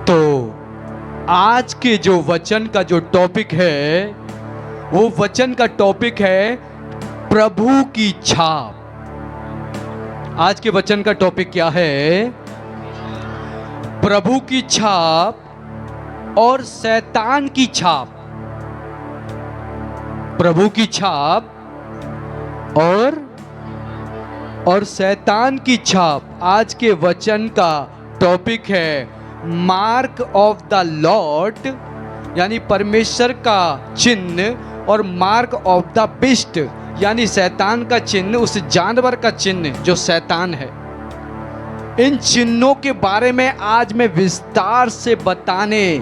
तो आज के जो वचन का जो टॉपिक है, वो वचन का टॉपिक है प्रभु की छाप। आज के वचन का टॉपिक क्या है? प्रभु की छाप और शैतान की छाप। प्रभु की छाप और शैतान की छाप। आज के वचन का टॉपिक है मार्क ऑफ द लॉर्ड, यानी परमेश्वर का चिन्ह, और मार्क ऑफ द बिस्ट, यानी शैतान का चिन्ह, उस जानवर का चिन्ह जो शैतान है। इन चिन्हों के बारे में आज मैं विस्तार से बताने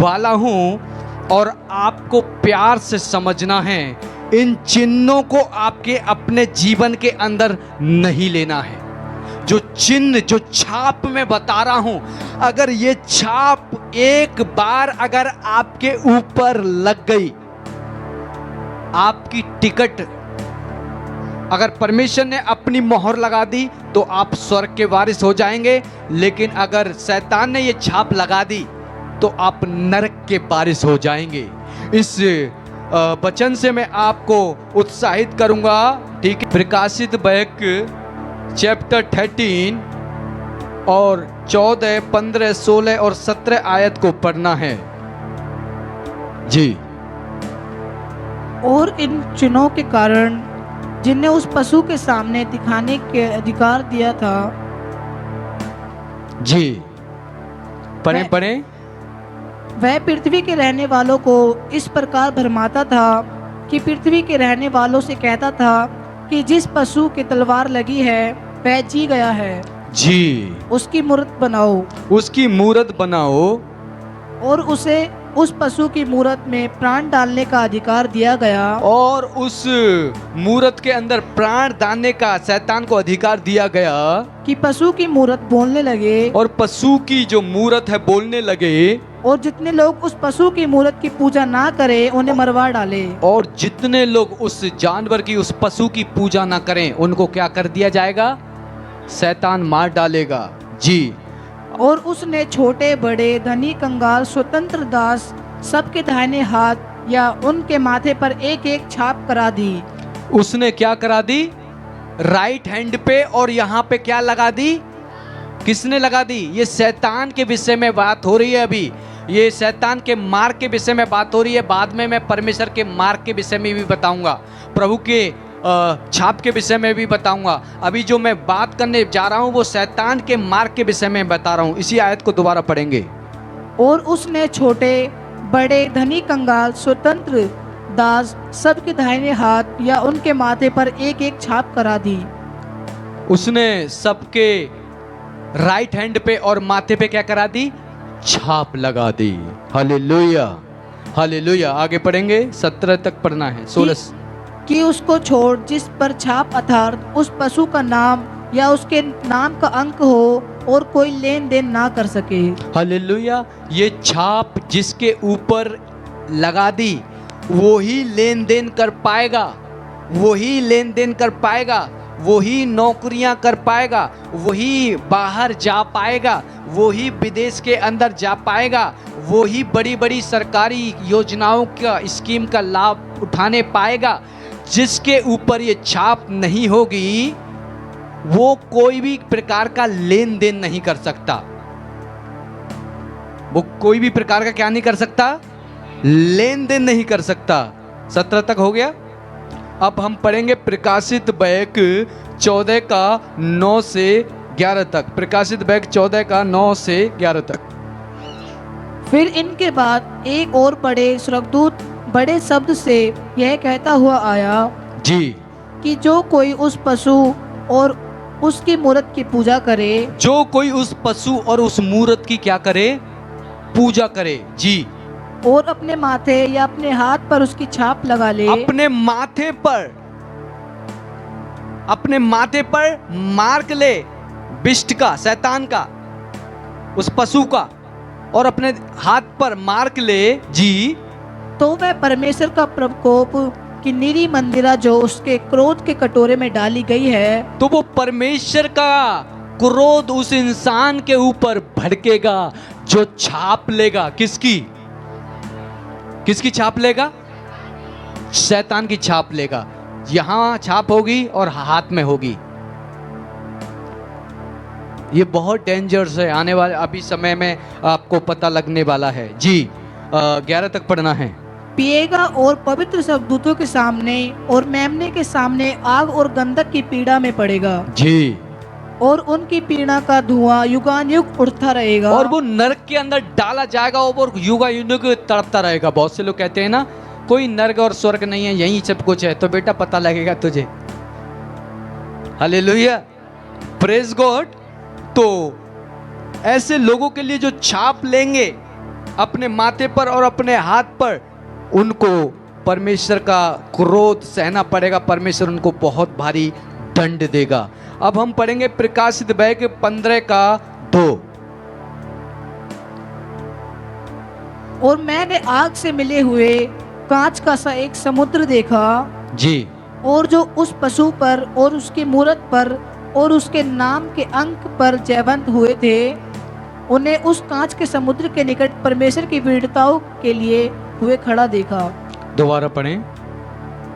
वाला हूं और आपको प्यार से समझना है। इन चिन्हों को आपके अपने जीवन के अंदर नहीं लेना है। जो चिन्ह, जो छाप मैं बता रहा हूं, अगर ये छाप एक बार अगर आपके ऊपर लग गई, आपकी टिकट, अगर परमेश्वर ने अपनी मोहर लगा दी तो आप स्वर्ग के वारिस हो जाएंगे। लेकिन अगर शैतान ने ये छाप लगा दी तो आप नरक के वारिस हो जाएंगे। इस वचन से मैं आपको उत्साहित करूंगा। ठीक है, प्रकाशित वाक्य चैप्टर 13 और 14, 15, 16 और 17 आयत को पढ़ना है जी। और इन चिन्हों के कारण जिन्हें उस पशु के सामने दिखाने के अधिकार दिया था, जी पढ़ें पढ़ें। वह पृथ्वी के रहने वालों को इस प्रकार भरमाता था कि पृथ्वी के रहने वालों से कहता था कि जिस पशु की तलवार लगी है वह जी गया है, जी उसकी मूरत बनाओ, उसकी मूरत बनाओ, और उसे उस पशु की मूरत में प्राण डालने का अधिकार दिया गया। और उस मूरत के अंदर प्राण डालने का शैतान को अधिकार दिया गया कि पशु की मूरत बोलने लगे, और पशु की जो मूरत है बोलने लगे, और जितने लोग उस पशु की मूरत की पूजा ना करें उन्हें मरवा डाले। और जितने लोग उस जानवर की, उस पशु की पूजा ना करें, उनको क्या कर दिया जाएगा? शैतान मार डालेगा जी। और उसने छोटे बड़े, धनी कंगाल, स्वतंत्र दास सबके दाहिने हाथ या उनके माथे पर एक एक छाप करा दी। उसने क्या करा दी? राइट हैंड पे, और यहाँ पे क्या लगा दी? किसने लगा दी? ये शैतान के विषय में बात हो रही है। अभी ये शैतान के मार्ग के विषय में बात हो रही है। बाद में मैं परमेश्वर के मार्ग के विषय में भी बताऊंगा, प्रभु के छाप के विषय में भी बताऊंगा। अभी जो मैं बात करने जा रहा हूं वो शैतान के मार्ग के विषय में बता रहा हूं। इसी आयत को दोबारा पढ़ेंगे। और उसने छोटे बड़े, धनी कंगाल, स्वतंत्र दास सबके दाहिने हाथ या उनके माथे पर एक एक छाप करा दी। उसने सबके राइट हैंड पे और माथे पे क्या करा दी? छाप लगा दी। Hallelujah, hallelujah. आगे पढ़ेंगे, 17 तक पढ़ना है। 16 कि उसको छोड़ जिस पर छाप अर्थात उस पशु का नाम या उसके नाम का अंक हो, और कोई लेन देन ना कर सके। हालेलुया। ये छाप जिसके ऊपर लगा दी वो ही लेन देन कर पाएगा, वही लेन देन कर पाएगा, वही नौकरियां कर पाएगा, वही बाहर जा पाएगा, वही विदेश के अंदर जा पाएगा, वही बड़ी बड़ी सरकारी योजनाओं का, स्कीम का लाभ उठाने पाएगा। जिसके ऊपर ये छाप नहीं होगी वो कोई भी प्रकार का लेन देन नहीं कर सकता। वो कोई भी प्रकार का क्या नहीं कर सकता? लेन देन नहीं कर सकता। 17 तक हो गया। अब हम पढ़ेंगे प्रकाशित वाक्य 14 का 9 से 11 तक। प्रकाशित वाक्य 14 का 9 से 11 तक। फिर इनके बाद एक और बड़े स्वर्गदूत बड़े शब्द से यह कहता हुआ आया जी कि जो कोई उस पशु और उसकी मूरत की पूजा करे, जो कोई उस पशु और उस मूरत की क्या करे? पूजा करे जी। और अपने माथे या अपने हाथ पर उसकी छाप लगा ले। अपने माथे पर मार्क ले, बिष्ट का, शैतान का, उस पशु का, और अपने हाथ पर मार्क ले जी। तो वह परमेश्वर का प्रकोप की निरी मंदिरा जो उसके क्रोध के कटोरे में डाली गई है, तो वो परमेश्वर का क्रोध उस इंसान के ऊपर भड़केगा, जो छाप लेगा, किसकी किसकी छाप लेगा? शैतान की छाप लेगा। यहां छाप होगी और हाथ में होगी। ये बहुत डेंजरस है, आने वाले अभी समय में आपको पता लगने वाला है जी। 11 तक पढ़ना है। पिएगा और पवित्र स्वर्गदूतों के सामने और मेमने के सामने आग और गंधक की पीड़ा में पड़ेगा जी। और उनकी पीड़ा का धुआं युगानुयुग उठता रहेगा। और वो नरक के अंदर डाला जाएगा और युगानुयुग तड़पता रहेगा। बहुत से लोग कहते हैं ना, कोई नरक और स्वर्ग नहीं है, यही सब कुछ है। तो बेटा पता लगेगा तुझे। Hallelujah, praise God. तो ऐसे लोगों के लिए जो छाप लेंगे अपने माथे पर और अपने हाथ पर, उनको परमेश्वर का क्रोध सहना पड़ेगा। परमेश्वर उनको बहुत भारी दंड देगा। अब हम पढ़ेंगे प्रकाशित वाक्य 15 का 2। और मैंने आग से मिले हुए कांच का सा एक समुद्र देखा जी। और जो उस पशु पर और उसकी मूरत पर और उसके नाम के अंक पर जयवंत हुए थे, उन्हें उस कांच के समुद्र के निकट परमेश्वर की वीरताओं के लिए हुए खड़ा देखा। दोबारा पढ़ें।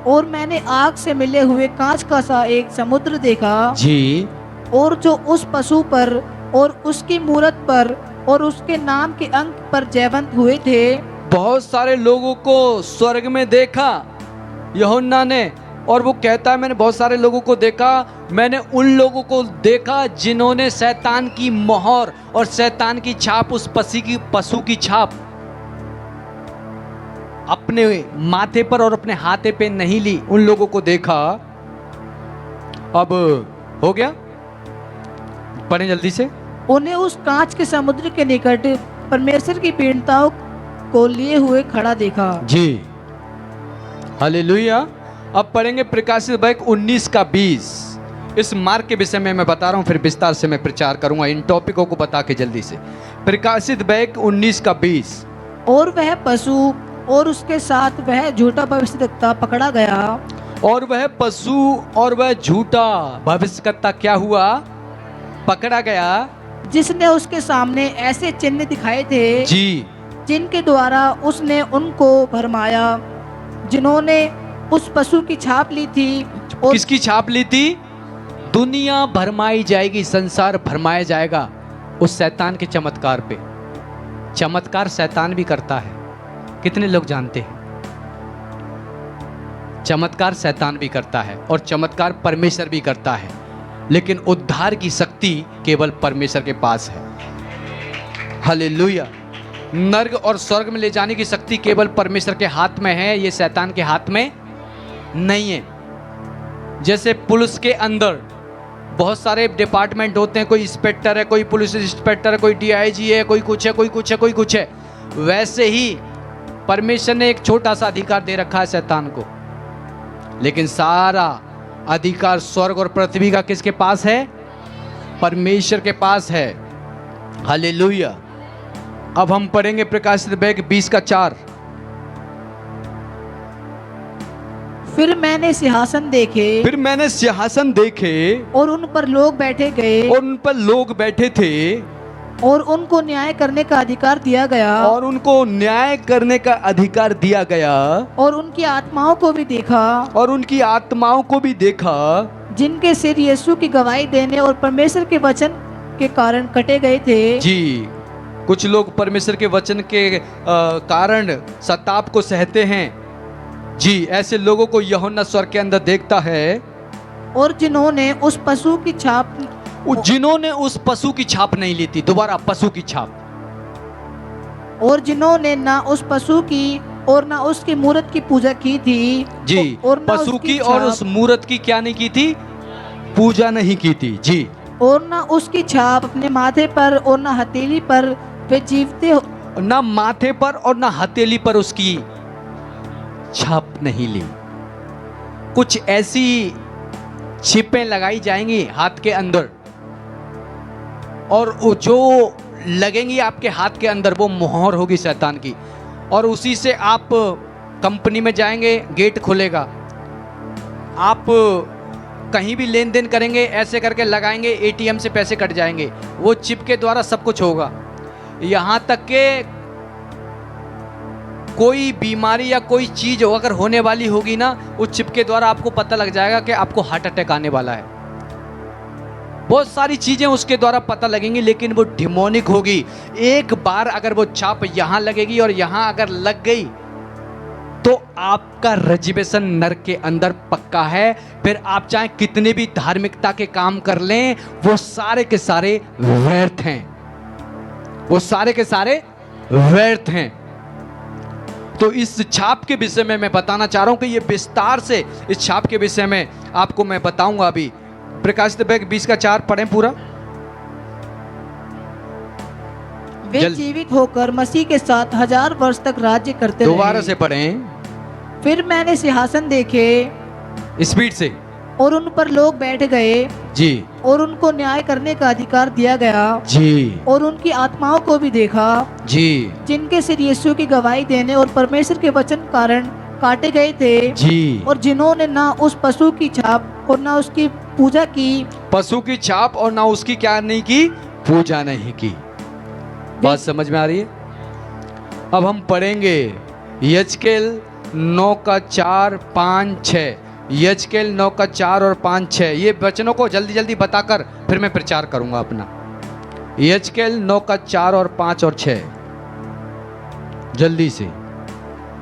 और मैंने आग से मिले हुए कांच का सा एक समुद्र देखा जी। और जो उस पशु पर और उसकी मूरत पर और उसके नाम के अंक पर जयवंत हुए थे। बहुत सारे लोगों को स्वर्ग में देखा यूहन्ना ने, और वो कहता है मैंने बहुत सारे लोगों को देखा। मैंने उन लोगों को देखा जिन्होंने शैतान की मोहर और शैतान की छाप, उस पशु की छाप अपने माथे पर और अपने हाथे पे नहीं ली। उन लोगों को देखा। अब हो गया, पढ़ें जल्दी से। उन्हें उस कांच के समुद्र के निकट परमेश्वर की पीड़िताओं को लिए हुए खड़ा देखा। जी। हालेलुया। अब पढ़ेंगे प्रकाशित वाक्य 19 का 20। इस मार्ग के विषय में मैं बता रहा हूं, फिर विस्तार से मैं प्रचार करूंगा इन टॉपिकों को बता के जल्दी से। प्रकाशित वाक्य 19 का 20। और वह पशु और उसके साथ वह झूठा भविष्यद्वक्ता पकड़ा गया। और वह पशु और वह झूठा भविष्यद्वक्ता क्या हुआ? पकड़ा गया, जिसने उसके सामने ऐसे चिन्ह दिखाए थे जी, जिनके द्वारा उसने उनको भरमाया, जिन्होंने उस पशु की छाप ली थी। और किसकी छाप ली थी? दुनिया भरमाई जाएगी, संसार भरमाया जाएगा उस शैतान के चमत्कार पे। चमत्कार शैतान भी करता है, कितने लोग जानते हैं? चमत्कार शैतान भी करता है और चमत्कार परमेश्वर भी करता है, लेकिन उद्धार की शक्ति केवल परमेश्वर के पास है। हालेलुया। नर्क और स्वर्ग में ले जाने की शक्ति केवल परमेश्वर के हाथ में है, ये शैतान के हाथ में नहीं है। जैसे पुलिस के अंदर बहुत सारे डिपार्टमेंट होते हैं, कोई इंस्पेक्टर है, कोई पुलिस इंस्पेक्टर है, कोई डीआईजी है, कोई कुछ है, कोई कुछ है, कोई कुछ है। वैसे ही परमेश्वर ने एक छोटा सा अधिकार दे रखा है शैतान को, लेकिन सारा अधिकार स्वर्ग और पृथ्वी का किसके पास है? परमेश्वर के पास है। हालेलुया। अब हम पढ़ेंगे प्रकाशित वाक्य 20 का 4। फिर मैंने सिंहासन देखे और उन पर लोग बैठे गए और उन पर लोग बैठे थे और उनको न्याय करने का अधिकार दिया गया। और उनको न्याय करने का अधिकार दिया गया। और उनकी आत्माओं को भी देखा और उनकी आत्माओं को भी देखा, जिनके सिर यीशु की गवाही देने और परमेश्वर के वचन के कारण कटे गए थे। जी। कुछ लोग परमेश्वर के वचन के कारण सताप को सहते हैं। जी, ऐसे लोगों को यूहन्ना स्वर्ग के अंदर देखता है। और जिन्होंने उस पशु की छाप नहीं ली थी। दोबारा, पशु की छाप। और जिन्होंने ना उस पशु की और ना उसकी मूरत की पूजा की थी। जी। और ना पशु उसकी की और छाप- उस मूरत की क्या नहीं की थी? पूजा नहीं की थी। जी। और ना उसकी छाप अपने माथे पर और ना हथेली पर वे जीवते ना माथे पर और ना हथेली पर उसकी छाप नहीं ली। कुछ ऐसी छिपें लगाई जाएंगी हाथ के अंदर, और वो जो लगेंगी आपके हाथ के अंदर, वो मोहर होगी शैतान की। और उसी से आप कंपनी में जाएंगे, गेट खुलेगा, आप कहीं भी लेन देन करेंगे, ऐसे करके लगाएंगे, एटीएम से पैसे कट जाएंगे। वो चिप के द्वारा सब कुछ होगा। यहाँ तक के कोई बीमारी या कोई चीज अगर होने वाली होगी ना, उस चिप के द्वारा आपको पता लग जाएगा कि आपको हार्ट अटैक आने वाला है। बहुत सारी चीजें उसके द्वारा पता लगेंगी, लेकिन वो डिमोनिक होगी। एक बार अगर वो छाप यहां लगेगी और यहां अगर लग गई तो आपका रिजर्वेशन नर्क के अंदर पक्का है। फिर आप चाहे कितने भी धार्मिकता के काम कर लें, वो सारे के सारे व्यर्थ हैं, वो सारे के सारे व्यर्थ हैं। तो इस छाप के विषय में मैं बताना चाह रहा हूं कि ये विस्तार से इस छाप के विषय में आपको मैं बताऊंगा। अभी प्रकाशित बैग 20:4 पढ़ें पूरा। वे जीवित होकर मसीह के साथ 1000 वर्ष तक राज्य करते रहे। दोबारा से पढ़ें। फिर मैंने सिंहासन देखे, स्पीड से, और उन पर लोग बैठ गए जी, और उनको न्याय करने का अधिकार दिया गया जी, और उनकी आत्माओं को भी देखा जी, जिनके सिर यीशु की गवाही देने और परमेश्वर के वचन कारण काटे गए थे, जी, और जिन्होंने ना उस पशु की छाप और ना उसकी पूजा की। पशु की छाप और ना उसकी क्या नहीं की, पूजा नहीं की। बात समझ में आ रही है? अब हम पढ़ेंगे यजकेल 9:4, 5, 6। यजकेल 9:4 और 5, 6। ये वचनों को जल्दी जल्दी बताकर फिर मैं प्रचार करूंगा अपना। यजकेल 9:4 और 5 और 6 जल्दी से।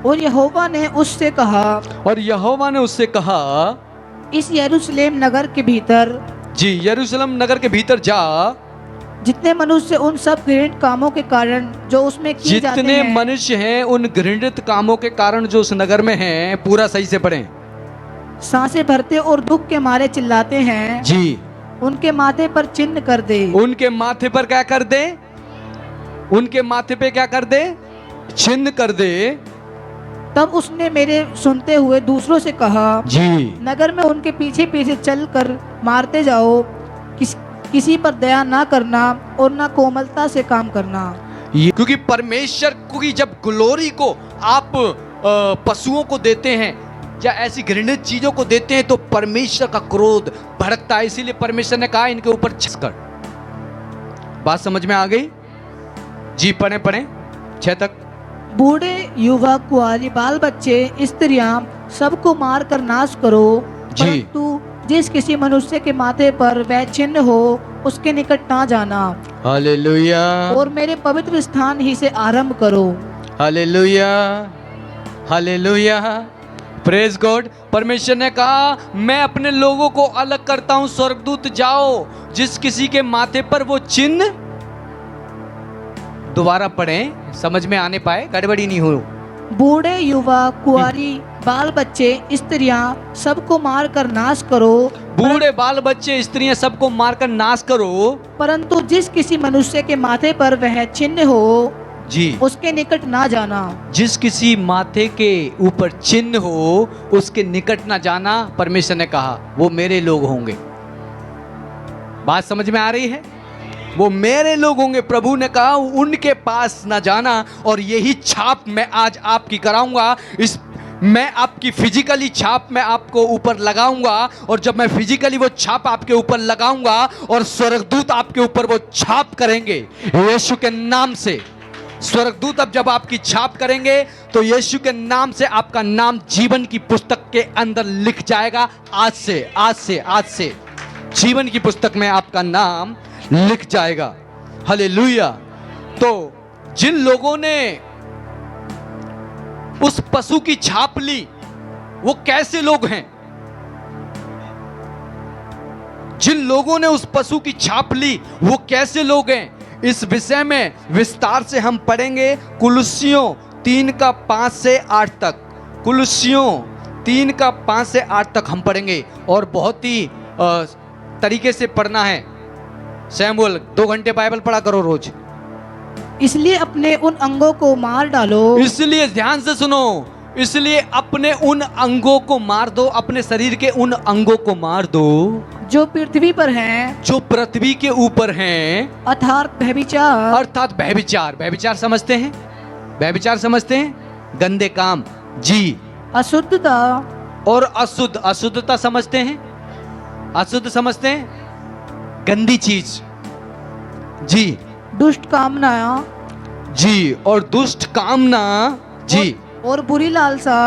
और यहोवा ने उससे कहा, और यहोवा ने उससे कहा, इस यरूशलेम नगर के भीतर, जी, यरूशलेम नगर के भीतर जा, जितने मनुष्य उन सब घृणित कामों के कारण जो उसमें किए जाते जितने हैं, मनुष्य हैं उन घृणित कामों के कारण जो उस नगर में हैं, पूरा सही से पढ़ें, सांसें भरते और दुख के मारे चिल्लाते हैं, जी, उनके माथे पर चिन्ह कर दे। उनके माथे पर क्या कर दे? उनके माथे पे क्या कर दे? चिन्ह कर दे। तब उसने मेरे सुनते हुए दूसरों से कहा, जी, नगर में उनके पीछे पीछे चलकर मारते जाओ, किसी पर दया ना करना और ना कोमलता से काम करना। क्योंकि परमेश्वर की जब ग्लोरी को आप पशुओं को देते हैं या ऐसी घृणित चीजों को देते हैं तो परमेश्वर का क्रोध भड़कता है। इसीलिए परमेश्वर ने कहा इनके ऊपर छिसकर। बात समझ में आ गई? जी, पढ़े 6 तक। बूढ़े, युवा, कुआरी, बाल बच्चे, स्त्रियां, सबको मार कर नाश करो, परंतु जिस किसी मनुष्य के माथे पर वह चिन्ह हो उसके निकट ना जाना। हालेलुया। और मेरे पवित्र स्थान ही से आरंभ करो। Hallelujah, hallelujah, praise God. परमेश्वर ने कहा मैं अपने लोगों को अलग करता हूं। स्वर्गदूत जाओ, जिस किसी के माथे पर वो चिन्ह, दोबारा पढ़ें समझ में आने पाए, गड़बड़ी नहीं हो। बूढ़े, युवा, कुआरी, बाल बच्चे, स्त्रियां, सबको मार कर नाश करो। बूढ़े, बाल बच्चे, स्त्रियां, सबको मारकर नाश करो, परंतु जिस किसी मनुष्य के माथे पर वह चिन्ह हो जी, उसके निकट ना जाना। जिस किसी माथे के ऊपर चिन्ह हो उसके निकट ना जाना। परमेश्वर ने कहा वो मेरे लोग होंगे। बात समझ में आ रही है? वो मेरे लोग होंगे। प्रभु ने कहा उनके पास ना जाना। और यही छाप मैं आज आपकी कराऊंगा। मैं आपकी फिजिकली छाप मैं आपको ऊपर लगाऊंगा। और जब मैं फिजिकली वो छाप आपके ऊपर लगाऊंगा और स्वर्गदूत आपके ऊपर वो छाप करेंगे यीशु के नाम से। स्वर्गदूत अब जब आपकी छाप करेंगे तो यीशु के नाम से आपका नाम जीवन की पुस्तक के अंदर लिख जाएगा। आज से जीवन की पुस्तक में आपका नाम लिख जाएगा। हालेलुया। तो जिन लोगों ने उस पशु की छाप ली वो कैसे लोग हैं? जिन लोगों ने उस पशु की छाप ली वो कैसे लोग हैं? इस विषय में विस्तार से हम पढ़ेंगे कुलुस्सियों 3:5 से 8 तक। कुलुस्सियों 3:5 से 8 तक हम पढ़ेंगे और बहुत ही तरीके से पढ़ना है। सैमुअल 2 घंटे बाइबल पढ़ा करो रोज। इसलिए अपने उन अंगों को मार डालो। इसलिए ध्यान से सुनो, इसलिए अपने उन अंगों को मार दो, अपने शरीर के उन अंगों को मार दो जो पृथ्वी पर हैं, जो पृथ्वी के ऊपर हैं, अर्थात व्यभिचार। अर्थात व्यभिचार। व्यभिचार समझते हैं? व्यभिचार समझते हैं? गंदे काम, जी। अशुद्धता और अशुद्ध, अशुद्धता समझते हैं? अशुद्ध समझते हैं? गंदी चीज, जी। दुष्ट कामना जी, और दुष्ट कामना, जी। और बुरी लालसा।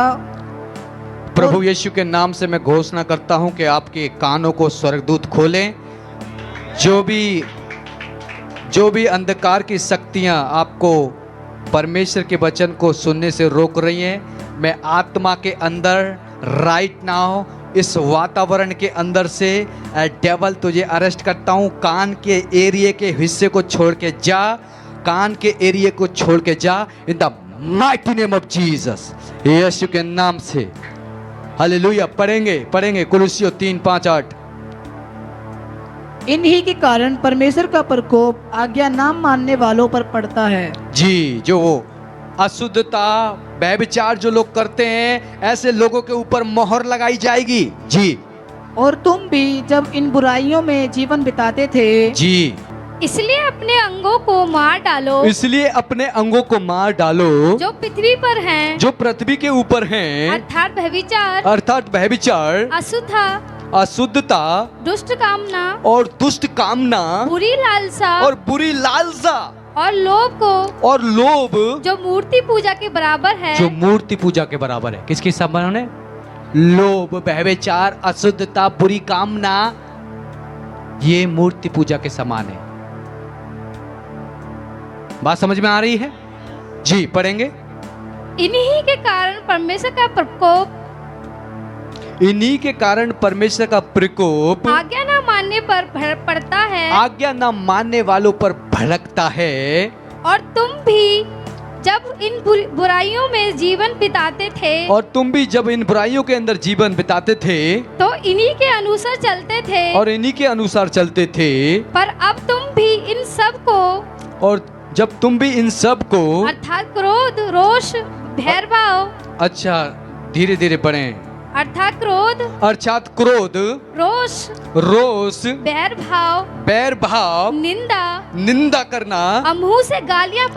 प्रभु यीशु के नाम से मैं घोषणा करता हूं कि आपके कानों को स्वर्गदूत खोलें। जो भी अंधकार की शक्तियां आपको परमेश्वर के वचन को सुनने से रोक रही हैं, मैं आत्मा के अंदर राइट नाउ इस वातावरण के अंदर से डेवल तुझे अरेस्ट करता हूं। कान के एरिया के हिस्से को छोड़ के जा, कान के एरिया को छोड़ के जा, in the mighty name of Jesus, Yeshu के नाम से। हालेलुया। पढ़ेंगे कुलुस्सियों 3:5-8। इन्हीं के कारण परमेश्वर का प्रकोप आज्ञा ना मानने वालों पर पड़ता है। जी, जो वो अशुद्धता, व्यभिचार जो लोग करते हैं, ऐसे लोगों के ऊपर मोहर लगाई जाएगी। जी। और तुम भी जब इन बुराइयों में जीवन बिताते थे, जी, इसलिए अपने अंगों को मार डालो, इसलिए अपने अंगों को मार डालो जो पृथ्वी पर हैं, जो पृथ्वी के ऊपर हैं, अर्थात व्यभिचार, अशुद्धता, दुष्ट कामना और दुष्ट कामना, बुरी लालसा और बुरी लालसा, और लोभ जो मूर्ति पूजा के बराबर है। जो मूर्ति पूजा के बराबर है। किसकी समान है? लोभ, व्यभिचार, अशुद्धता, बुरी कामना, ये मूर्ति पूजा के समान है। बात समझ में आ रही है? जी, पढ़ेंगे। इन्हीं के कारण परमेश्वर का प्रकोप, इन्हीं के कारण परमेश्वर का प्रकोप आज्ञा न मानने पर पड़ता है, आज्ञा न मानने वालों पर भड़कता है। और तुम भी जब इन बुराइयों में जीवन बिताते थे, और तुम भी जब इन बुराइयों के अंदर जीवन बिताते थे, तो इन्हीं के अनुसार चलते थे, और इन्हीं के अनुसार चलते थे। पर अब तुम भी इन सब को, और जब तुम भी इन सब को, अर्थात क्रोध, रोष, भैरभाव, अच्छा धीरे धीरे पढ़ें, अर्थात क्रोध, रोष, बैर भाव, निंदा करना, मुंह से गालियां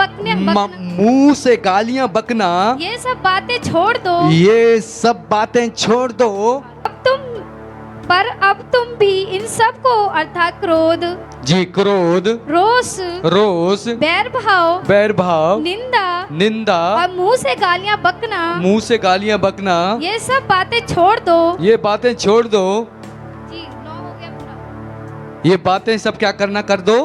मुंह से गालियां बकना, ये सब बातें छोड़ दो। ये सब बातें छोड़ दो। अब तुम भी इन सब को, अर्थात क्रोध, जी, क्रोध, रोष, बैर भाव, निंदा, और मुंह से गालियां बकना, ये सब बातें छोड़ दो। ये बातें छोड़ दो। जी, 9 हो गया पूरा। ये बातें सब क्या करना, कर दो।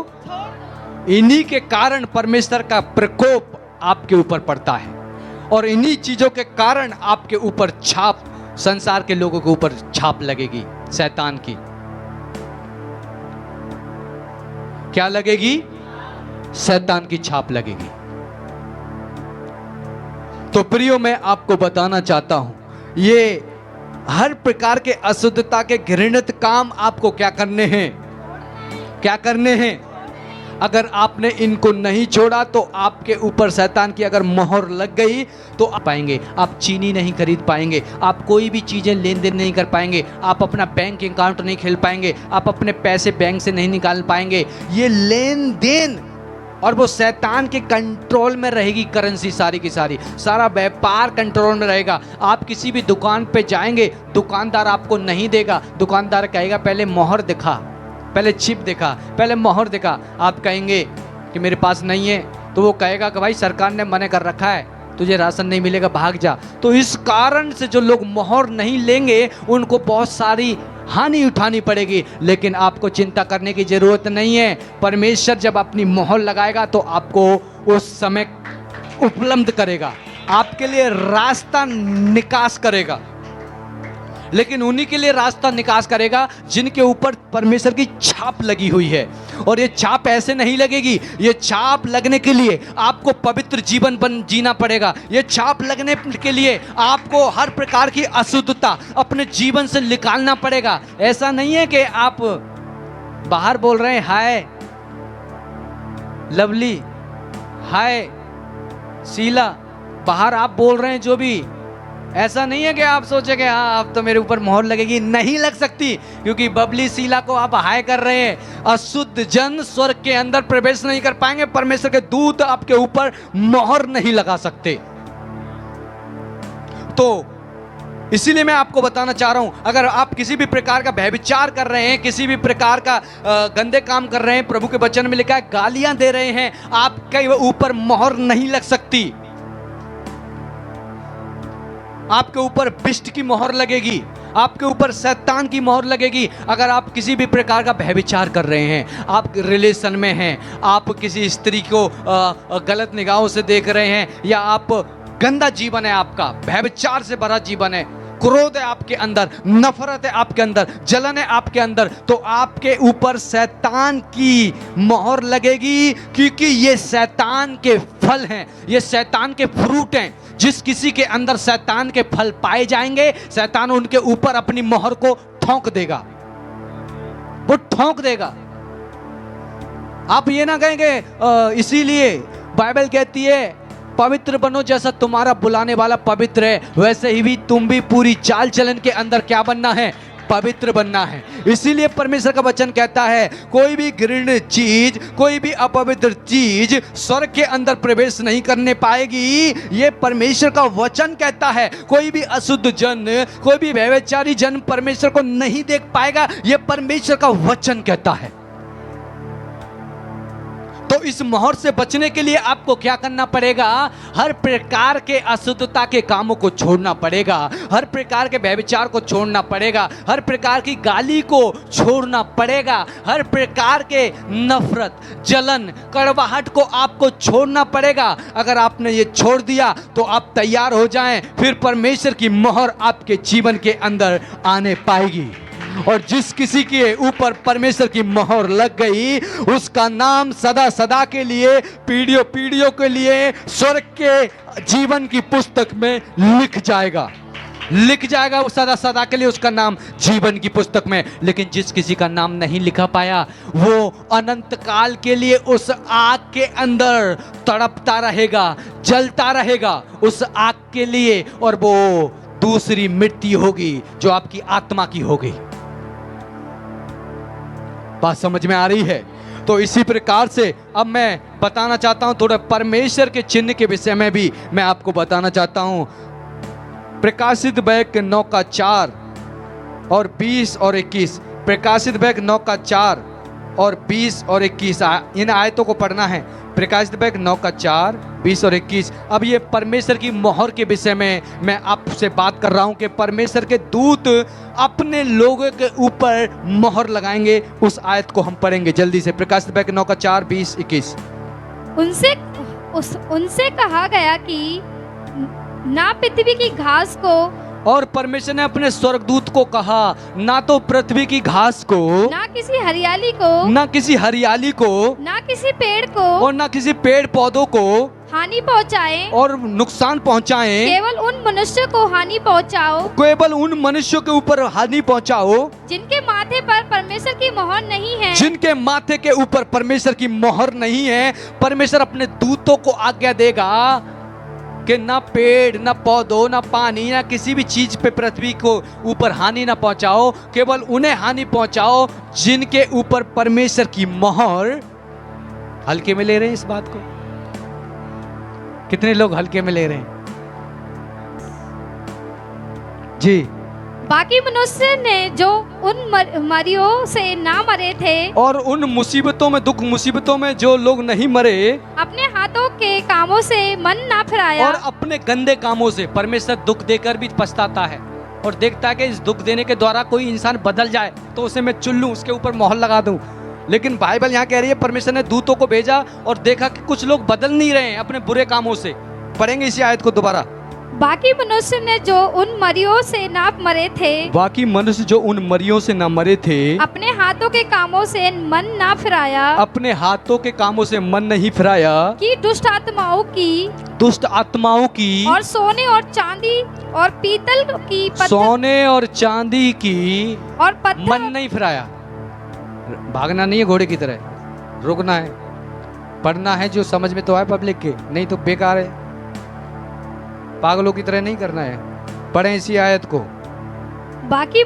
इन्हीं के कारण परमेश्वर का प्रकोप आपके ऊपर पड़ता है, और इन्हीं चीजों के कारण आपके ऊपर छाप, संसार के लोगों के ऊपर छाप लगेगी, शैतान की। क्या लगेगी? शैतान की छाप लगेगी। तो प्रियो, मैं आपको बताना चाहता हूं, ये हर प्रकार के अशुद्धता के घृणित काम आपको क्या करने हैं। अगर आपने इनको नहीं छोड़ा तो आपके ऊपर शैतान की अगर मोहर लग गई तो आप पाएंगे, आप चीनी नहीं खरीद पाएंगे, आप कोई भी चीजें लेन देन नहीं कर पाएंगे, आप अपना बैंक अकाउंट नहीं खेल पाएंगे, आप अपने पैसे बैंक से नहीं निकाल पाएंगे। ये लेन देन, और वो शैतान के कंट्रोल में रहेगी करेंसी सारी की सारी, सारा व्यापार कंट्रोल में रहेगा। आप किसी भी दुकान पे जाएंगे, दुकानदार आपको नहीं देगा, दुकानदार कहेगा पहले मोहर दिखा, पहले चिप दिखा, पहले मोहर दिखा। आप कहेंगे कि मेरे पास नहीं है, तो वो कहेगा कि भाई सरकार ने मना कर रखा है, तुझे राशन नहीं मिलेगा, भाग जा। तो इस कारण से जो लोग मोहर नहीं लेंगे उनको बहुत सारी हानि उठानी पड़ेगी। लेकिन आपको चिंता करने की जरूरत नहीं है। परमेश्वर जब अपनी मोहर लगाएगा तो आपको उस समय उपलब्ध करेगा, आपके लिए रास्ता निकास करेगा। लेकिन उन्हीं के लिए रास्ता निकास करेगा जिनके ऊपर परमेश्वर की छाप लगी हुई है। और ये छाप ऐसे नहीं लगेगी, ये छाप लगने के लिए आपको पवित्र जीवन जीना पड़ेगा। ये छाप लगने के लिए आपको हर प्रकार की अशुद्धता अपने जीवन से निकालना पड़ेगा। ऐसा नहीं है कि आप बाहर बोल रहे हैं हाय लवली, हाय शीला, बाहर आप बोल रहे हैं जो भी, ऐसा नहीं है कि आप सोचेंगे हाँ अब तो मेरे ऊपर मोहर लगेगी। नहीं लग सकती, क्योंकि बबली शीला को आप हाय कर रहे हैं। अशुद्ध जन स्वर्ग के अंदर प्रवेश नहीं कर पाएंगे, परमेश्वर के दूत आपके ऊपर मोहर नहीं लगा सकते। तो इसीलिए मैं आपको बताना चाह रहा हूं, अगर आप किसी भी प्रकार का व्यभिचार कर रहे हैं, किसी भी प्रकार का गंदे काम कर रहे हैं, प्रभु के वचन में लिखा है गालियां दे रहे हैं, आपके ऊपर मोहर नहीं लग सकती। आपके ऊपर बिष्ट की मोहर लगेगी, आपके ऊपर शैतान की मोहर लगेगी। अगर आप किसी भी प्रकार का व्यभिचार कर रहे हैं, आप रिलेशन में हैं, आप किसी स्त्री को गलत निगाहों से देख रहे हैं, या आप गंदा जीवन है आपका, व्यभिचार से भरा जीवन है, क्रोध है आपके अंदर, नफरत है आपके अंदर, जलन है आपके अंदर, तो आपके ऊपर शैतान की मोहर लगेगी, क्योंकि ये शैतान के फल हैं, ये शैतान के फ्रूट हैं। जिस किसी के अंदर शैतान के फल पाए जाएंगे, शैतान उनके ऊपर अपनी मोहर को ठोंक देगा, वो ठोंक देगा। आप ये ना कहेंगे इसीलिए बाइबल कहती है पवित्र बनो जैसा तुम्हारा बुलाने वाला पवित्र है, वैसे ही भी तुम भी पूरी चाल चलन के अंदर क्या बनना है? पवित्र बनना है। इसीलिए परमेश्वर का वचन कहता है कोई भी घृणित चीज, कोई भी अपवित्र चीज स्वर्ग के अंदर प्रवेश नहीं करने पाएगी। ये परमेश्वर का वचन कहता है। कोई भी अशुद्ध जन, कोई भी व्यभिचारी जन परमेश्वर को नहीं देख पाएगा, ये परमेश्वर का वचन कहता है। तो इस मोहर से बचने के लिए आपको क्या करना पड़ेगा? हर प्रकार के अशुद्धता के कामों को छोड़ना पड़ेगा, हर प्रकार के व्यभिचार को छोड़ना पड़ेगा, हर प्रकार की गाली को छोड़ना पड़ेगा, हर प्रकार के नफरत, जलन, कड़वाहट को आपको छोड़ना पड़ेगा। अगर आपने ये छोड़ दिया तो आप तैयार हो जाएं, फिर परमेश्वर की मोहर आपके जीवन के अंदर आने पाएगी। और जिस किसी के ऊपर परमेश्वर की मोहर लग गई, उसका नाम सदा सदा के लिए, पीढ़ियों पीढ़ियों के लिए स्वर्ग के जीवन की पुस्तक में लिख जाएगा, लिख जाएगा वो सदा सदा के लिए उसका नाम जीवन की पुस्तक में। लेकिन जिस किसी का नाम नहीं लिखा पाया, वो अनंत काल के लिए उस आग के अंदर तड़पता रहेगा, जलता रहेगा उस आग के लिए, और वो दूसरी मृत्यु होगी जो आपकी आत्मा की होगी। बात समझ में आ रही है? तो इसी प्रकार से अब मैं बताना चाहता हूं, थोड़ा परमेश्वर के चिन्ह के विषय में भी मैं आपको बताना चाहता हूं। प्रकाशित वाक्य 9:4 और 20 और 21, प्रकाशित वाक्य 9:4 और 20 और 21, इन आयतों को पढ़ना है। प्रकाशित वाक्य 9:4, 20 और 21। अब ये परमेश्वर की मोहर के विषय में मैं आपसे बात कर रहा हूं कि परमेश्वर के दूत अपने लोगों के ऊपर मोहर लगाएंगे। उस आयत को हम पढ़ेंगे जल्दी से। प्रकाशित वाक्य 9:4, 20, 21। उनसे कहा गया कि ना पृथ्वी की घास को, और परमेश्वर ने अपने स्वर्गदूत को कहा, ना तो पृथ्वी की घास को, ना किसी हरियाली को, ना किसी हरियाली को, ना किसी पेड़ को, और ना किसी पेड़ पौधों को हानि पहुंचाएं, और नुकसान पहुंचाएं। केवल उन मनुष्यों को हानि पहुंचाओ, केवल उन मनुष्यों के ऊपर हानि पहुंचाओ जिनके माथे पर परमेश्वर की मोहर नहीं है, जिनके माथे के ऊपर परमेश्वर की मोहर नहीं है। परमेश्वर अपने दूतों को आज्ञा देगा कि ना पेड़, ना पौधों, ना पानी, ना किसी भी चीज पे पृथ्वी को ऊपर हानि ना पहुंचाओ, केवल उन्हें हानि पहुंचाओ जिनके ऊपर परमेश्वर की मोहर। हल्के में ले रहे हैं इस बात को? कितने लोग हल्के में ले रहे हैं? जी। बाकी मनुष्य ने जो उन मरियों से ना मरे थे, और उन मुसीबतों में, दुख मुसीबतों में जो लोग नहीं मरे, अपने हाथों के कामों से मन ना फिराया, और अपने गंदे कामों से। परमेश्वर दुख देकर भी पछताता है और देखता है कि इस दुख देने के द्वारा कोई इंसान बदल जाए तो उसे मैं चुन लूं, उसके ऊपर मोहर लगा दूं। लेकिन बाइबल यहाँ कह रही है परमेश्वर ने दूतों को भेजा और देखा कि कुछ लोग बदल नहीं रहे हैं अपने बुरे कामों से। पढ़ेंगे इसी आयत को दोबारा। बाकी मनुष्य ने जो उन मरियों से ना मरे थे, बाकी मनुष्य जो उन मरियों से ना मरे थे, अपने हाथों के कामों से मन ना फिराया, अपने हाथों के कामों से मन नहीं फिराया, कि दुष्ट आत्माओं की, दुष्ट आत्माओं की, और सोने और चांदी और पीतल की, सोने और चांदी की, और पत्थर, मन नहीं फिराया। भागना नहीं है घोड़े की तरह, रुकना है, पढ़ना है जो समझ में तो आए पब्लिक के, नहीं तो बेकार है। पागलों की तरह नहीं करना है। पढ़ें इसी आयत को। बाकी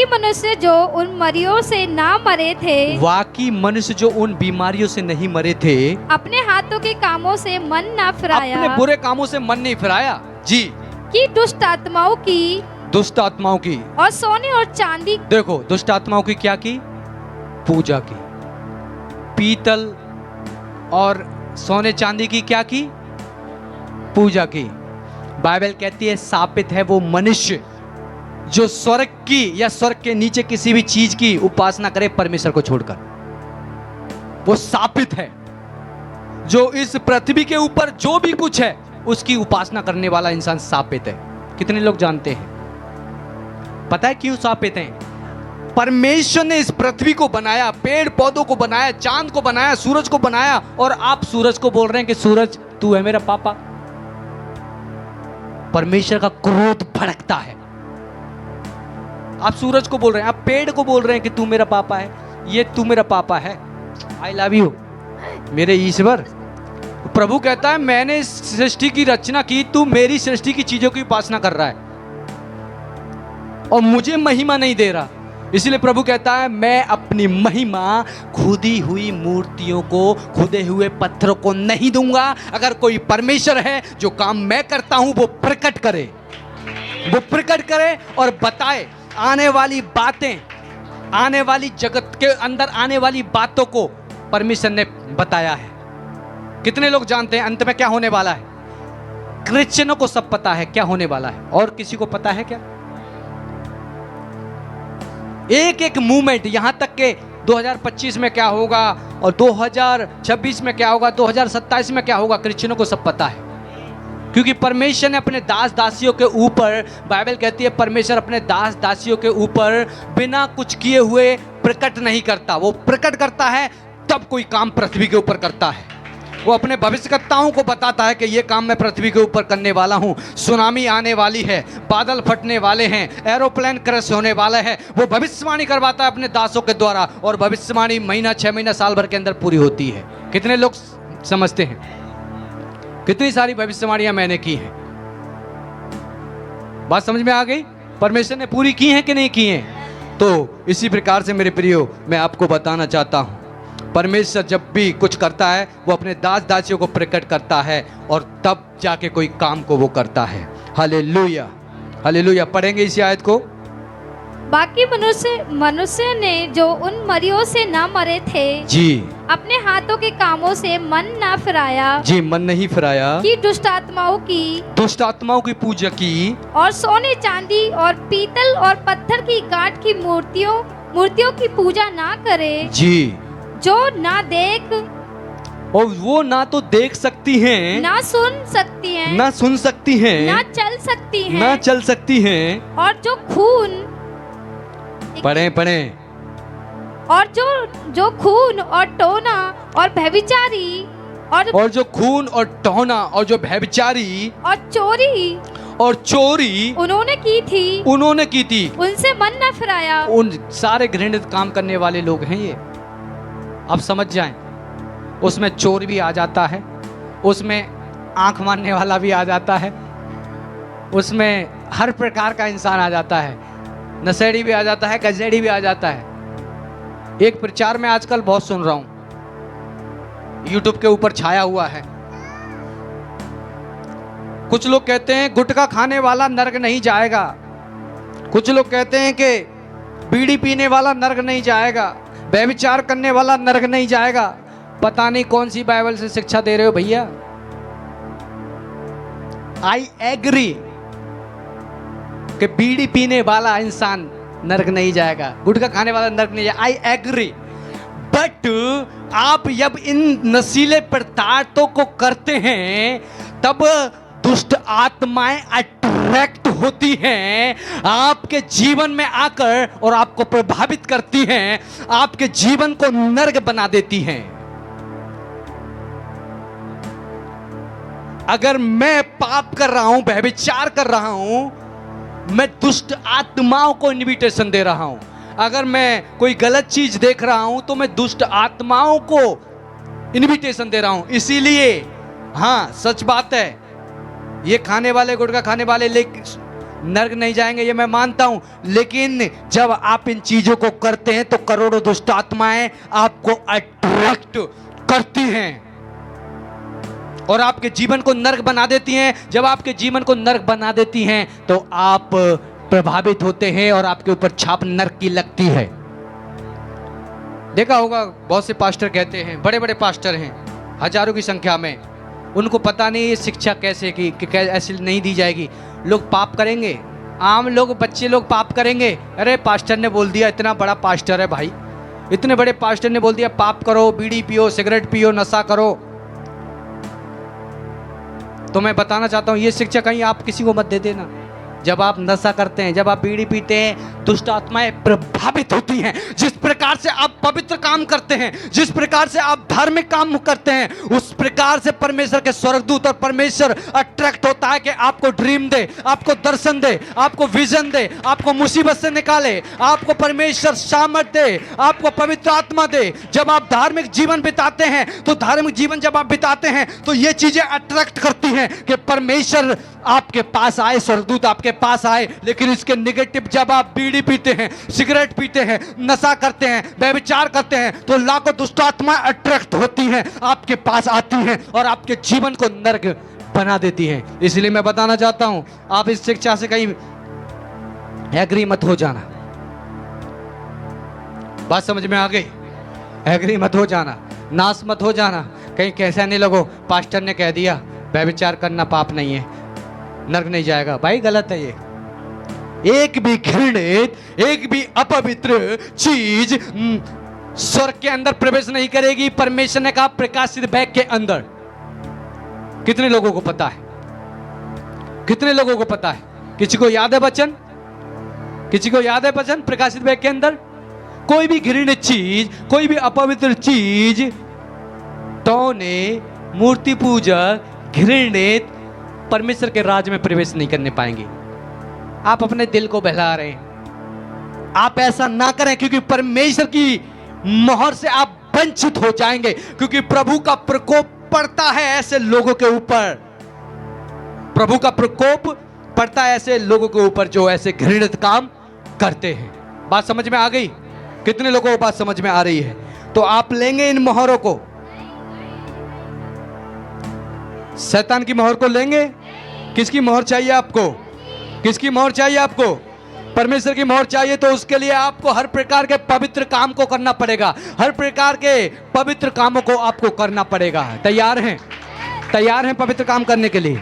मनुष्य जो उन मरियों से ना मरे थे, बाकी मनुष्य जो उन बीमारियों से नहीं मरे थे, अपने हाथों के कामों से मन ना फिराया, अपने बुरे कामों से मन नहीं फिराया। जी। कि दुष्ट आत्माओं की दुष्ट आत्माओं की, और सोने और चांदी देखो दुष्ट आत्माओं की क्या की? पूजा की। पीतल और सोने चांदी की क्या की? पूजा की। बाइबल कहती है शापित है वो मनुष्य जो स्वर्ग की या स्वर्ग के नीचे किसी भी चीज की उपासना करे परमेश्वर को छोड़कर। वो शापित है जो इस पृथ्वी के ऊपर जो भी कुछ है उसकी उपासना करने वाला इंसान शापित है। कितने लोग जानते हैं? पता है क्यों शापित हैं? परमेश्वर ने इस पृथ्वी को बनाया, पेड़ पौधों को बनाया, चांद को बनाया, सूरज को बनाया, और आप सूरज को बोल रहे हैं कि सूरज तू है मेरा पापा। परमेश्वर का क्रोध भड़कता है। आप सूरज को बोल रहे हैं, आप पेड़ को बोल रहे हैं कि तू मेरा पापा है, ये तू मेरा पापा है, आई लव यू मेरे ईश्वर। प्रभु कहता है मैंने इस सृष्टि की रचना की, तू मेरी सृष्टि की चीजों की उपासना कर रहा है और मुझे महिमा नहीं दे रहा। इसलिए प्रभु कहता है मैं अपनी महिमा खुदी हुई मूर्तियों को, खुदे हुए पत्थरों को नहीं दूंगा। अगर कोई परमेश्वर है, जो काम मैं करता हूं वो प्रकट करे, वो प्रकट करे और बताए आने वाली बातें, आने वाली जगत के अंदर आने वाली बातों को परमेश्वर ने बताया है। कितने लोग जानते हैं अंत में क्या होने वाला है? क्रिश्चियनों को सब पता है क्या होने वाला है, और किसी को पता है क्या? एक एक मूवमेंट, यहां तक के 2025 में क्या होगा और 2026 में क्या होगा, 2027 में क्या होगा, क्रिश्चियनों को सब पता है। क्योंकि परमेश्वर ने अपने दास दासियों के ऊपर, बाइबल कहती है परमेश्वर अपने दास दासियों के ऊपर बिना कुछ किए हुए प्रकट नहीं करता। वो प्रकट करता है तब कोई काम पृथ्वी के ऊपर करता है। वो अपने भविष्यवक्ताओं को बताता है कि ये काम मैं पृथ्वी के ऊपर करने वाला हूँ। सुनामी आने वाली है, बादल फटने वाले हैं, एरोप्लेन क्रैश होने वाला है। वो भविष्यवाणी करवाता है अपने दासों के द्वारा, और भविष्यवाणी महीना, 6 महीना, साल भर के अंदर पूरी होती है। कितने लोग समझते हैं? कितनी सारी भविष्यवाणियां मैंने की हैं। बात समझ में आ गई? परमेश्वर ने पूरी की हैं कि नहीं की हैं? तो इसी प्रकार से मेरे प्रियो मैं आपको बताना चाहता हूं, परमेश्वर जब भी कुछ करता है वो अपने दास दासियों को प्रकट करता है और तब जाके कोई काम को वो करता है। Hallelujah, hallelujah. पढ़ेंगे इसी आयत को। बाकी मनुष्य ने जो उन मरियों से न मरे थे जी, अपने हाथों के कामों से मन न फिराया जी, मन नहीं फिराया कि दुष्ट आत्माओं की पूजा की और सोने चांदी और पीतल और पत्थर की गांठ की मूर्तियों की पूजा ना करे, जी, जो ना देख और वो ना तो देख सकती हैं, ना सुन सकती हैं, ना सुन सकती हैं, ना चल सकती हैं, ना चल सकती हैं, और जो खून पढ़ें और जो खून और टोना और व्यभिचारी और जो खून और टोना और जो व्यभिचारी और चोरी उन्होंने की थी उनसे मन न फिराया। उन सारे घृणित काम करने वाले लोग हैं ये, आप समझ जाएं। उसमें चोर भी आ जाता है, उसमें आंख मारने वाला भी आ जाता है, उसमें हर प्रकार का इंसान आ जाता है, नशेड़ी भी आ जाता है, गजेड़ी भी आ जाता है। एक प्रचार में आजकल बहुत सुन रहा हूं, यूट्यूब के ऊपर छाया हुआ है। कुछ लोग कहते हैं गुटखा खाने वाला नरक नहीं जाएगा, कुछ लोग कहते हैं कि बीड़ी पीने वाला नरक नहीं जाएगा, व्यभिचार करने वाला नरक नहीं जाएगा। पता नहीं कौन सी बाइबल से शिक्षा दे रहे हो भैया। आई एग्री कि बीड़ी पीने वाला इंसान नरक नहीं जाएगा, गुटखा खाने वाला नरक नहीं जाएगा, आई एग्री। बट आप जब इन नशीले पदार्थों को करते हैं तब दुष्ट आत्माएं अट्रैक्ट होती हैं आपके जीवन में आकर और आपको प्रभावित करती हैं, आपके जीवन को नरक बना देती हैं। अगर मैं पाप कर रहा हूं, व्यभिचार कर रहा हूं, मैं दुष्ट आत्माओं को इनविटेशन दे रहा हूं। अगर मैं कोई गलत चीज देख रहा हूं तो मैं दुष्ट आत्माओं को इनविटेशन दे रहा हूं। इसीलिए हाँ, सच बात है, ये खाने वाले, गुटखा खाने वाले नरक नहीं जाएंगे, ये मैं मानता हूं। लेकिन जब आप इन चीजों को करते हैं तो करोड़ों दुष्ट आत्माएं आपको अट्रैक्ट करती हैं और आपके जीवन को नर्क बना देती हैं। जब आपके जीवन को नर्क बना देती हैं तो आप प्रभावित होते हैं और आपके ऊपर छाप नर्क की लगती है। देखा होगा बहुत से पास्टर कहते हैं, बड़े बड़े पास्टर हैं हजारों की संख्या में, उनको पता नहीं ये शिक्षा कैसे कि ऐसी नहीं दी जाएगी। लोग पाप करेंगे, आम लोग, बच्चे लोग पाप करेंगे। अरे पास्टर ने बोल दिया, इतना बड़ा पास्टर है भाई, इतने बड़े पास्टर ने बोल दिया पाप करो, बीड़ी पियो, सिगरेट पियो, नशा करो। तो मैं बताना चाहता हूँ ये शिक्षा कहीं आप किसी को मत दे देना। जब आप नशा करते हैं, जब आप बीड़ी पीते हैं, दुष्ट आत्माएं प्रभावित होती हैं। जिस प्रकार से आप पवित्र काम करते हैं, जिस प्रकार से आप धार्मिक काम करते हैं, उस प्रकार से परमेश्वर के स्वर्गदूत और परमेश्वर अट्रैक्ट होता है कि आपको ड्रीम दे, आपको दर्शन दे, आपको विजन दे, आपको मुसीबत से निकाले, आपको परमेश्वर सामर्थ दे, आपको पवित्र आत्मा दे। जब आप धार्मिक जीवन बिताते हैं तो धार्मिक जीवन जब आप बिताते हैं तो ये चीजें अट्रैक्ट करती हैं कि परमेश्वर आपके पास आए, स्वर्गदूत आपके पास आए। लेकिन इसके नेगेटिव, जब आप बीड़ी पीते हैं, सिगरेट पीते हैं, नशा करते हैं, व्यभिचार करते हैं, तो लाखों दुष्ट आत्माएं अट्रैक्ट होती हैं, आपके पास आती हैं और आपके जीवन को नरक बना देती हैं। इसलिए मैं बताना चाहता हूं, आप इस शिक्षा से कहीं एग्री मत हो जाना। बात समझ में आ गई? एग्री मत हो जाना, नाश मत हो जाना। कहीं कैसा नहीं लगो पास्टर ने कह दिया व्यभिचार करना पाप नहीं है, नरक नहीं जाएगा। भाई गलत है ये। एक भी घृणित, एक भी अपवित्र चीज स्वर्ग के अंदर प्रवेश नहीं करेगी। परमेश्वर ने कहा प्रकाशित बैग के अंदर। कितने लोगों को पता है? कितने लोगों को पता है? किसी को याद है वचन? किसी को याद है वचन? प्रकाशित बैग के अंदर कोई भी घृणित चीज, कोई भी अपवित्र चीज, टोने, मूर्ति पूजक, घृणित परमेश्वर के राज में प्रवेश नहीं करने पाएंगे। आप अपने दिल को बहला रहे हैं, आप ऐसा ना करें, क्योंकि परमेश्वर की मोहर से आप वंचित हो जाएंगे। क्योंकि प्रभु का प्रकोप पड़ता है ऐसे लोगों के ऊपर, प्रभु का प्रकोप पड़ता है ऐसे लोगों के ऊपर जो ऐसे घृणित काम करते हैं। बात समझ में आ गई? कितने लोगों को बात समझ में आ रही है? तो आप लेंगे इन मोहरों को, शैतान की मोहर को लेंगे? किसकी मोहर चाहिए आपको? किसकी मोहर चाहिए आपको? परमेश्वर की मोहर चाहिए। तो उसके लिए आपको हर प्रकार के पवित्र काम को करना पड़ेगा, हर प्रकार के पवित्र कामों को आपको करना पड़ेगा। तैयार हैं? तैयार हैं पवित्र काम करने के लिए?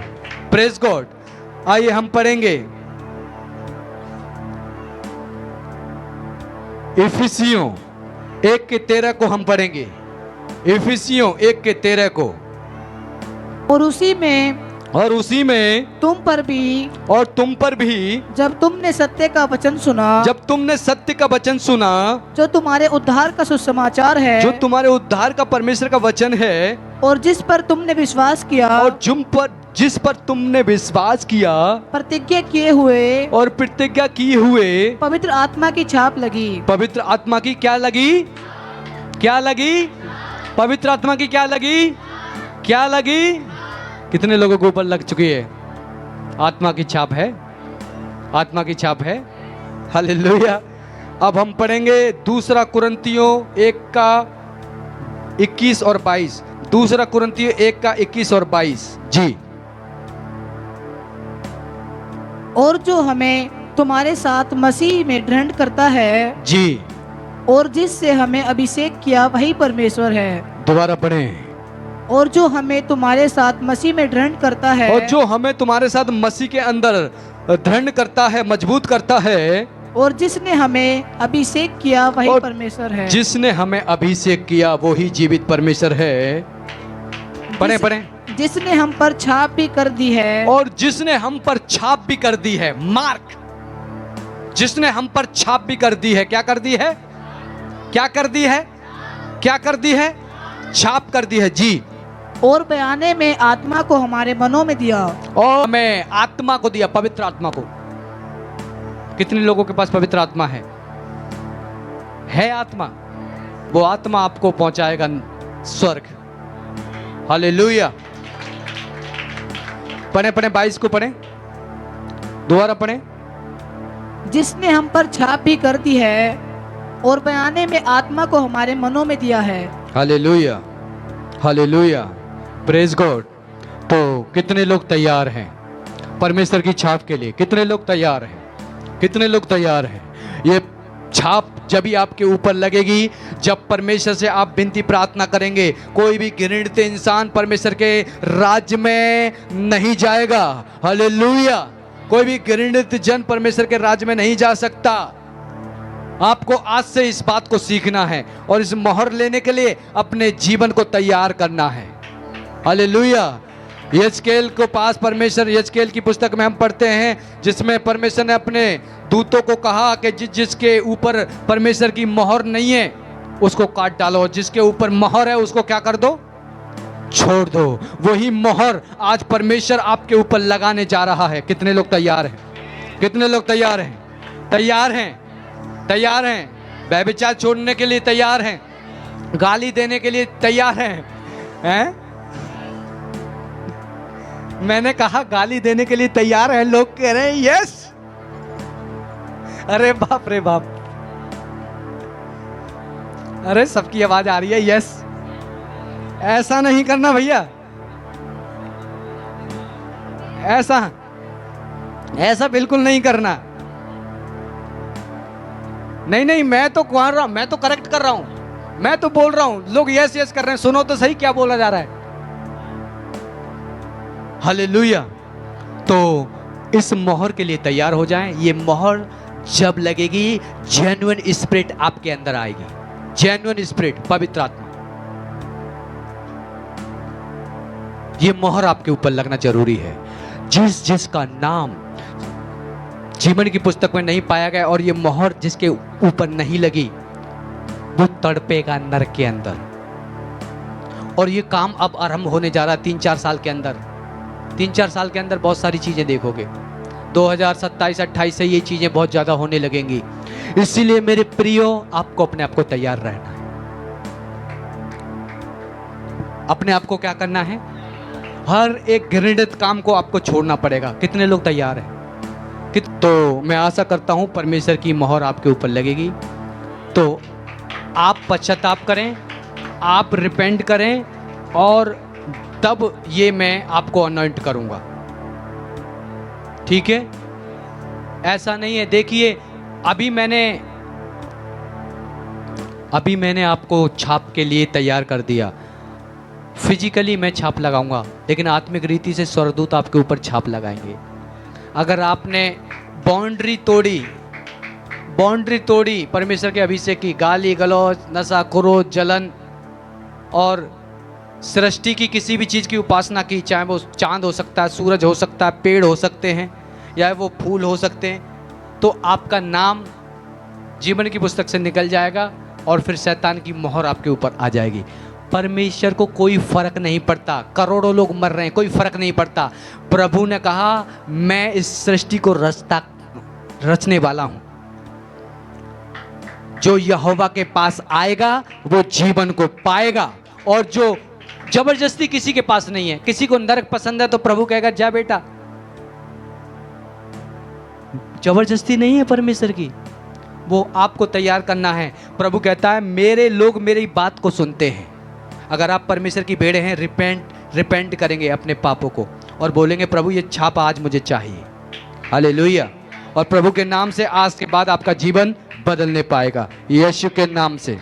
Praise God. आइए हम पढ़ेंगे इफिसियों 1:13 को हम पढ़ेंगे। इफिसियों 1:13 को। और उसी में तुम पर भी जब तुमने सत्य का वचन सुना, जब तुमने सत्य का वचन सुना, जो तुम्हारे उद्धार का सुसमाचार है, जो तुम्हारे उद्धार का परमेश्वर का वचन है, और जिस पर तुमने विश्वास किया, और जिस पर तुमने विश्वास किया, प्रतिज्ञा किए हुए, और प्रतिज्ञा किए हुए, पवित्र आत्मा की छाप लगी। पवित्र आत्मा की क्या लगी? क्या लगी? पवित्र आत्मा की क्या लगी? क्या लगी? कितने लोगों के ऊपर लग चुकी है? आत्मा की छाप है, आत्मा की छाप है। हालेलुया। अब हम पढ़ेंगे 2 कुरिन्थियों 1:21 और 22। 2 कुरिन्थियों 1:21 और 22 जी। और जो हमें तुम्हारे साथ मसीह में दृढ़ करता है जी, और जिससे हमें अभिषेक किया वही परमेश्वर है। दोबारा पढ़ें। और जो हमें तुम्हारे साथ मसीह में दृढ़ करता है, और जो हमें तुम्हारे साथ मसीह के अंदर दृढ़ करता है, मजबूत करता है, और जिसने हमें अभिषेक किया वही और परमेश्वर है। जिसने हमें अभिषेक किया वो ही जीवित परमेश्वर है। पढ़ें पढ़ें। जिसने हम पर छाप भी कर दी है, और जिसने हम पर छाप भी कर दी है। मार्क। जिसने हम पर छाप भी कर दी है। क्या कर दी है? क्या कर दी है? क्या कर दी है? छाप कर दी है जी। और बयाने में आत्मा को हमारे मनों में दिया। और हमें आत्मा को दिया, पवित्र आत्मा को। कितने लोगों के पास पवित्र आत्मा है? आत्मा। वो आत्मा आपको पहुंचाएगा स्वर्ग। हालेलुया। पढ़ें 22 को पढ़ें, दोबारा पढ़ें। जिसने हम पर छाप भी कर दी है और बयाने में आत्मा को हमारे मनों में दिया है। Hallelujah, hallelujah, praise God. तो कितने लोग तैयार हैं परमेश्वर की छाप के लिए? कितने लोग तैयार हैं? कितने लोग तैयार हैं? ये छाप जब भी आपके ऊपर लगेगी, जब परमेश्वर से आप विनती प्रार्थना करेंगे। कोई भी घृणित इंसान परमेश्वर के राज्य में नहीं जाएगा। हालेलुया। कोई भी घृणित जन परमेश्वर के राज्य में नहीं जा सकता। आपको आज से इस बात को सीखना है और इस मोहर लेने के लिए अपने जीवन को तैयार करना है। हालेलुया। यजकेल को पास परमेश्वर, यजकेल की पुस्तक में हम पढ़ते हैं जिसमें परमेश्वर ने अपने दूतों को कहा कि जिसके ऊपर परमेश्वर की मोहर नहीं है उसको काट डालो, जिसके ऊपर मोहर है उसको क्या कर दो? छोड़ दो। वही मोहर आज परमेश्वर आपके ऊपर लगाने जा रहा है। कितने लोग तैयार हैं? कितने लोग तैयार हैं? तैयार हैं? तैयार हैं? व्यभिचार छोड़ने के लिए तैयार हैं? गाली देने के लिए तैयार हैं? मैंने कहा गाली देने के लिए तैयार हैं। लोग कह रहे हैं यस। अरे बाप रे बाप, अरे सबकी आवाज आ रही है यस। ऐसा नहीं करना भैया, ऐसा बिल्कुल नहीं करना। नहीं, मैं तो कह रहा हूं, मैं तो करेक्ट कर रहा हूं, मैं तो बोल रहा हूं। लोग यस यस कर रहे हैं। सुनो तो सही क्या बोला जा रहा है। हालेलुया। तो इस मोहर के लिए तैयार हो जाएं। ये मोहर जब लगेगी, जेन्युइन स्पिरिट आपके अंदर आएगी। जेन्युइन स्पिरिट, पवित्र आत्मा, ये मोहर आपके ऊपर लगना जरूरी है। जिसका नाम जीवन की पुस्तक में नहीं पाया गया और ये मोहर जिसके ऊपर नहीं लगी वो तड़पेगा नरक के अंदर। और ये काम अब आरंभ होने जा रहा है 3-4 साल के अंदर। 3-4 साल के अंदर बहुत सारी चीजें देखोगे। 2027-28 से ये चीजें बहुत ज्यादा होने लगेंगी। इसीलिए मेरे प्रियो, आपको अपने आप को तैयार रहना है। अपने आप को क्या करना है? हर एक घृणित काम को आपको छोड़ना पड़ेगा। कितने लोग तैयार हैं? तो मैं आशा करता हूं परमेश्वर की मोहर आपके ऊपर लगेगी तो आप पश्चाताप करें, आप रिपेंट करें और तब ये मैं आपको अनॉइंट करूंगा। ठीक है? ऐसा नहीं है। देखिए, अभी मैंने आपको छाप के लिए तैयार कर दिया। फिजिकली मैं छाप लगाऊंगा, लेकिन आत्मिक रीति से स्वर्गदूत आपके ऊपर छाप लगाएंगे। अगर आपने बाउंड्री तोड़ी परमेश्वर के अभिषेक की, गाली गलौज, नशा, क्रोध, जलन और सृष्टि की किसी भी चीज़ की उपासना की, चाहे वो चांद हो सकता है, सूरज हो सकता है, पेड़ हो सकते हैं या वो फूल हो सकते हैं, तो आपका नाम जीवन की पुस्तक से निकल जाएगा और फिर शैतान की मोहर आपके ऊपर आ जाएगी। परमेश्वर को कोई फर्क नहीं पड़ता। करोड़ों लोग मर रहे हैं, कोई फर्क नहीं पड़ता। प्रभु ने कहा मैं इस सृष्टि को रचने वाला हूं। जो यहोवा के पास आएगा वो जीवन को पाएगा, और जो जबरदस्ती किसी के पास नहीं है। किसी को नरक पसंद है तो प्रभु कहेगा जा बेटा। जबरदस्ती नहीं है परमेश्वर की, वो आपको तैयार करना है। प्रभु कहता है मेरे लोग मेरी बात को सुनते हैं। अगर आप परमेश्वर की भेड़े हैं, रिपेंट करेंगे अपने पापों को और बोलेंगे प्रभु ये छाप आज मुझे चाहिए। हालेलुया। और प्रभु के नाम से आज के बाद आपका जीवन बदलने पाएगा, यीशु के नाम से।